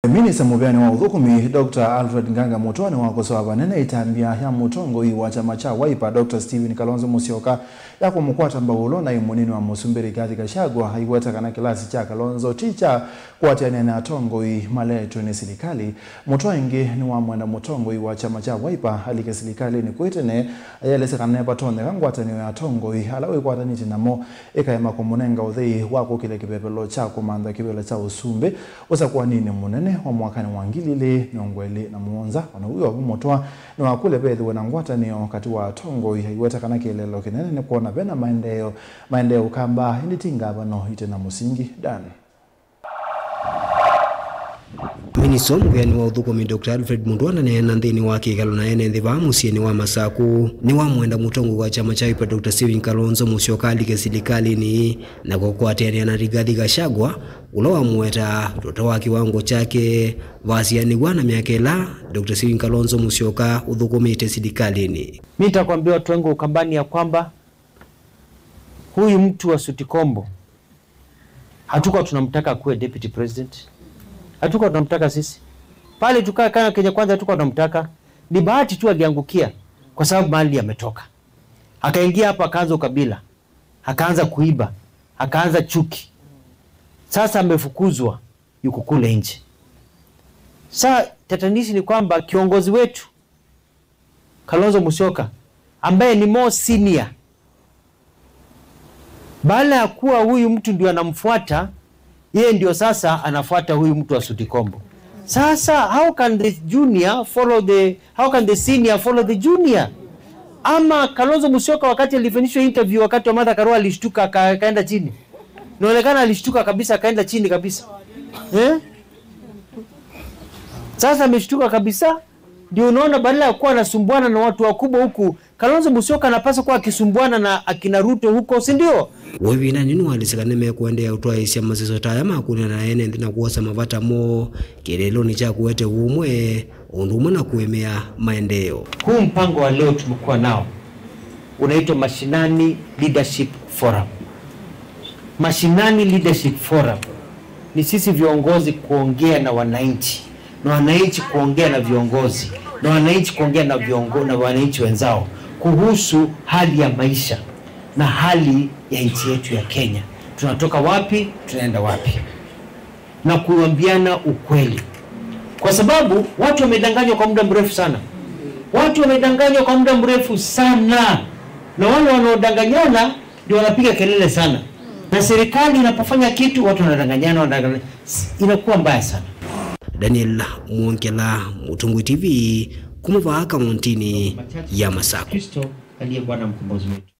Minista mubyani wa uthukumi Dr. Alfred Nganga Mutwani wakosoa banene itambia ya mutongo wa chama cha Wiper Dr. Stephen Kalonzo Musyoka ya kumukwata mbaulo na imunini wa Musumbiri Rigathi Gachagua haigweta kana kilasi cha Kalonzo ticha kuatiania na tongo maleto ni serikali. Mutwangi ni wa mwenda mutongo wa chama cha Wiper alike serikali ni kwetene ayelese kana patonde kangwatani ya tongo alawe kwataniti namo ekaema komunenga uthei wako kile kipepelo cha komanda kibele cha Usumbe osa kwa nini munene wa mwakani wangilile nyongwele na muonza wana huyo wabumotwa ni wakule bethi wanangwata ni wakati wa tongo iweta kana kielelo kinene ni kuona bena maendeo kamba initinga bano ite na musingi dan. Minista mubyani wa uthukumi Dr. Alfred Mutwani na nandini wake kalona ene ndhiva musieni wa Masaku ni wa mwenda mutongo wa chama cha Wiper Dr. Stephen Kalonzo Musyoka alike serikali ni na kukwatiania na Rigathi Gachagua ulowa mweta toto wa kiwango chake wasiani wana miakela Dr. Stephen Kalonzo Musyoka uthukumi ite serikali ni. Mimi nitakwambia watu wangu ukambani ya kwamba huyu mtu wa Sutikombo hatuko tunamtaka kuwe deputy president. Hatuko tunamtaka sisi. Pale tukaa kana Kenya Kwanza hatuko tunamtaka. Ni bahati tu aliangukia kwa sababu mali yametoka. Akaingia hapa akaanza ukabila. Akaanza kuiba. Akaanza chuki. Sasa amefukuzwa yuko kule nje. Sasa tatanishi ni kwamba kiongozi wetu Kalonzo Musyoka ambaye ni more senior, baada ya kuwa huyu mtu ndio anamfuata, yeye ndio sasa anafuata huyu mtu wa Sutikombo. Sasa how can the senior follow the junior? Ama Kalonzo Musyoka wakati alifanyishwa interview wakati wa Martha Karua alishtuka akaenda chini. Inaonekana alishtuka kabisa akaenda chini kabisa. Sasa ameshtuka kabisa, ndio unaona badala ya kuwa anasumbuana na watu wakubwa huku Kalonzo Musyoka anapaswa kuwa akisumbuana na akina Ruto huko, si ndio? Webina ninu walisikane mekuendea utwa isia mazizo taya makuna na ene ndina kuwasa mavata mo kirelo ni cha kuwete umwe undumwe na kuemea maendeo. Huu mpango wa leo tumekuwa nao unaitwa Mashinani Leadership Forum. Mashinani Leadership Forum ni sisi viongozi kuongea na wananchi, na wananchi kuongea na viongozi, na wananchi kuongea na viongozi na wananchi wenzao kuhusu hali ya maisha na hali ya nchi yetu ya Kenya. Tunatoka wapi, tunaenda wapi? Na kuambiana ukweli. Kwa sababu watu wamedanganywa kwa muda mrefu sana. Watu wamedanganywa kwa muda mrefu sana. Na wale wanaodanganyana ndio wanapiga kelele sana. Na serikali inapofanya kitu watu wanadanganyana, inakuwa mbaya sana. Daniel Mwonkela, Mutungu TV, kumuvaa kamuntini ya Masaku. Kristo aliye Bwana mkombozi wetu.